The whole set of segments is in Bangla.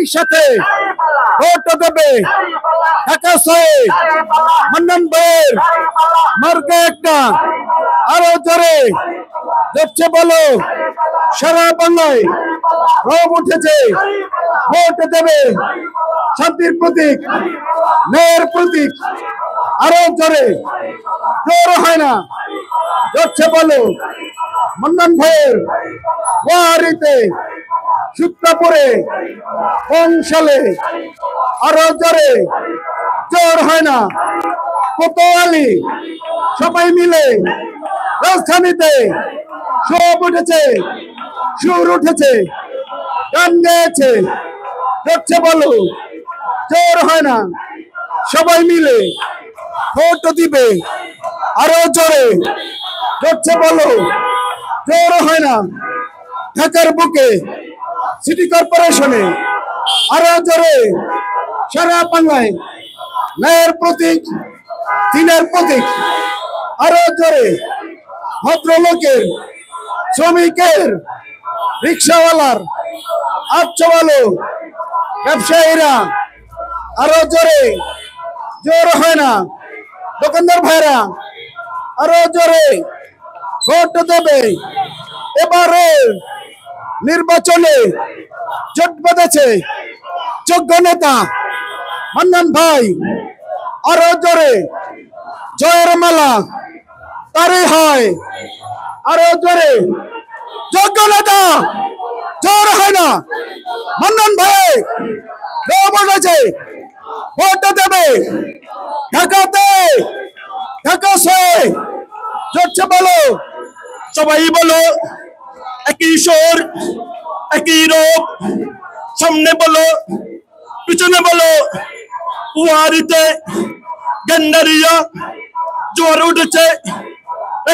একই সাথে ভোট দেবে। ঢাকা 6 মান্নান ভাইয়ের মার্কা একটা, আরো জোরে যাচ্ছে বলো। সারা বাংলায় রব উঠেছে, ভোট দেবে। শান্তির প্রতীক, ন্যায়ের প্রতীক, আরো জোরে, জোর হয় না, যাচ্ছে বলো। মান্নান ভাইয়ের ওয়ারিতে সূত্রাপুরে বংশালে, আরো জোরে, জোর হয় না। কোতোয়ালি সবাই মিলে রাজধানীতে সব উঠেছে, সুর উঠেছে, গান গেয়েছে, যাচ্ছে বলো। জোর হয় না, সবাই মিলে ভোট দিবে। আরো জোরে যাচ্ছে বলো, জোর হয় না। ঢাকার বুকে সিটি কর্পোরেশনে আরো জোরে, সারা বাংলায় ন্যায়ের প্রতীক, দিনের প্রতীক, আরো জোরে। ভদ্রলোকের, শ্রমিকের, রিক্সাওয়ালার, আচ্ছাওয়ালো, ব্যবসায়ীরা, আরো জোরে, জোর হয় না। দোকানদার ভাইরা আরো জোরে ভোট দেবে। এবারে নির্বাচনে জোট বেঁধেছে যোগ্য নেতা মান্নান ভাই, আরো জোরে জয়ের মালা তারই হয়। আরো জোরে যোগ্য নেতা, জোর হয় না। মান্নান ভাই বলেছে ভোট দেবে। ঢাকাতে, ঢাকা 6 যাচ্ছে বলো। সবাই বলো একই সুর, একই রূপ, সামনে বলো, পিছনে বলো। ওয়ারিতে গেন্ডারিয়া জোয়ার উঠেছে,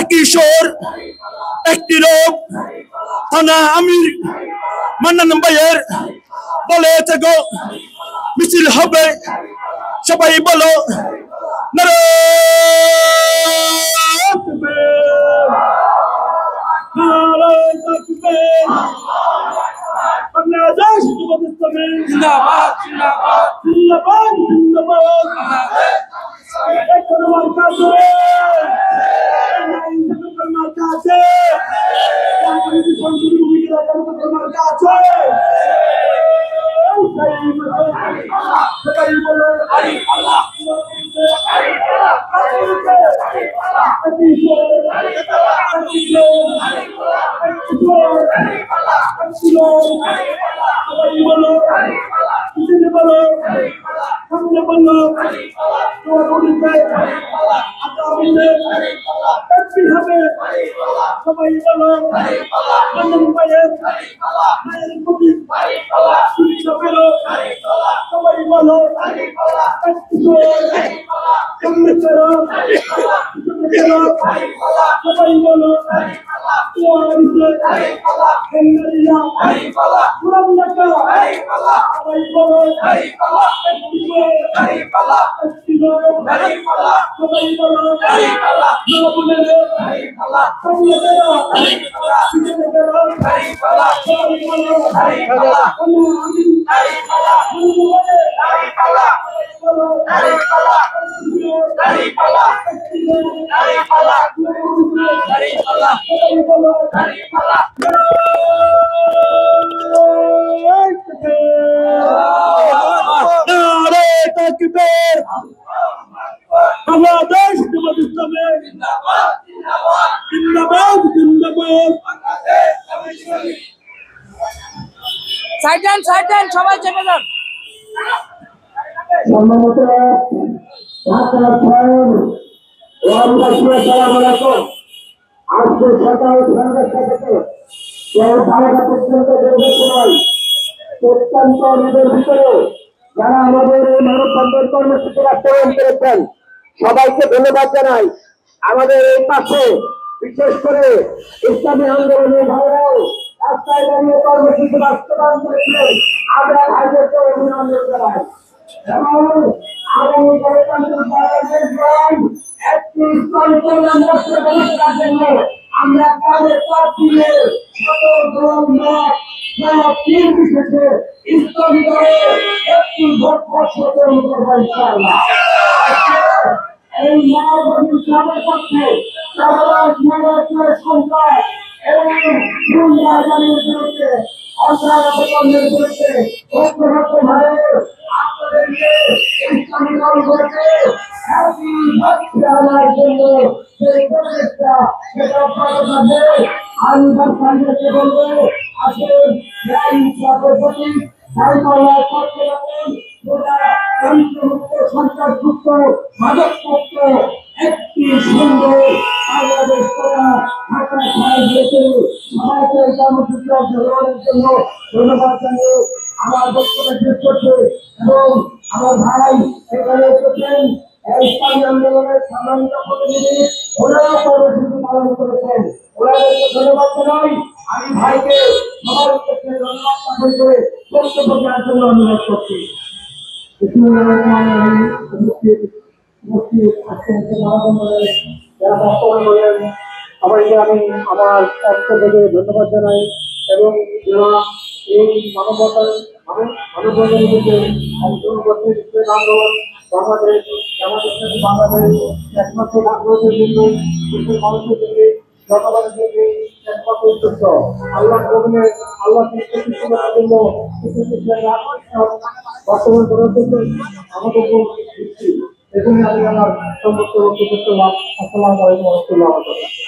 একই সুর, একই রূপ। থানা আমির মান্নান ভাইয়ের বলেছে গো মিছিল হবে। সবাই বলো নারায়ে তাকবীর, নারায়ে তাকবীর। বাংলাদেশ ইসলামী জিন্দাবাদ, জিন্দাবাদ, জিন্দাবাদ, জিন্দাবাদ। একবার কাছে কাছে সবাই বলো মান্নান ভাইয়ের সবাই বলো সবাই বলো বাংলাদেশ ইসলামী জিন্দাবাদ, জিন্দাবাদ, জিন্দাবাদ। সাইডেন সাইডেন সবাই চেপে যান। সম্মানিত ঢাকা শহর ওয়ানবাসী আসসালামু আলাইকুম। আজকে সকাল 9টা থেকে কেউ 12টা পর্যন্ত দীর্ঘ সময় প্রত্যন্ত নদীর ভিতরে যারা আমাদের এই মানববন্ধন কর্মসূচি বাস্তবায়ন করেছেন সবাইকে ধন্যবাদ জানাই। আমাদের এই পাশে বিশেষ করে ইসলামী আন্দোলনের ভাইরাও রাস্তায় দাঁড়িয়ে কর্মসূচি বাস্তবায়ন করেছিলেন, আমরা ভাইদেরকে অভিনন্দন জানাই। এবং আগামী গণতান্ত্রিক বাংলাদেশ একটি ইসলামী কল্যাণ রাষ্ট্র গঠনের জন্য আমরা কাজে কাজ দিয়ে ছোট দল মত নির্বিশেষে ইসলামী দলে একটি ভোট পরিশোধের করবো ইনশাআল্লাহ। এই মানবী সবার পক্ষে সমাজের সরকার এবং গুন্ডাগাড়ির বিরুদ্ধে অন্যায়ের বিরুদ্ধে ঐক্যবদ্ধভাবে আপনাদেরকে ইসলামী দল করতে একই লক্ষ্যে আনার জন্য সেই প্রচেষ্টা সেটা অব্যাহত থাকবে। আমি বাচ্চাদেরকে বলবো আসেন ন্যায় ইনসাফের প্রতি সাইমাল্লাহ করতে পারেন সরকার যুক্ত মাদকমুক্ত একটি সুন্দর বাংলাদেশ করা ঢাকা শহর যেতে সবাইকে কর্মসূচি অংশগ্রহণের জন্য ধন্যবাদ জানিয়ে আমার বক্তব্য শেষ করছে এবং আমার ভাই এখানে এসেছেন ইসলামী আন্দোলনের সম্মানিত প্রতিনিধি ওনারা কর্মসূচি পালন করেছেন ওনাদেরকে ধন্যবাদ জানাই। আমি ভাইকে সবার উদ্দেশ্যে ধন্যবাদ জ্ঞাপন করে বক্তব্য দেওয়ার জন্য অনুরোধ করছি। সবাইকে আমি আমার পক্ষ থেকে ধন্যবাদ জানাই এবং যারা এই মানবতার মানবতার মধ্যে অংশগ্রহণ করতে ইসলামী আন্দোলন বাংলাদেশ বাংলাদেশ একমাত্র বাংলাদেশের জন্য দেশের মানুষের জন্য জনগণের জন্য একমাত্র উদ্দেশ্য আল্লাহ কবলে আল্লাহ জন্য বর্তমান করার জন্য আমাদের দিচ্ছি এবং আমি আমার সমস্ত বক্তব্য করলাম। আসসালামু আলাইকুম ওয়া রাহমাতুল্লাহি ওয়া বারাকাতুহু।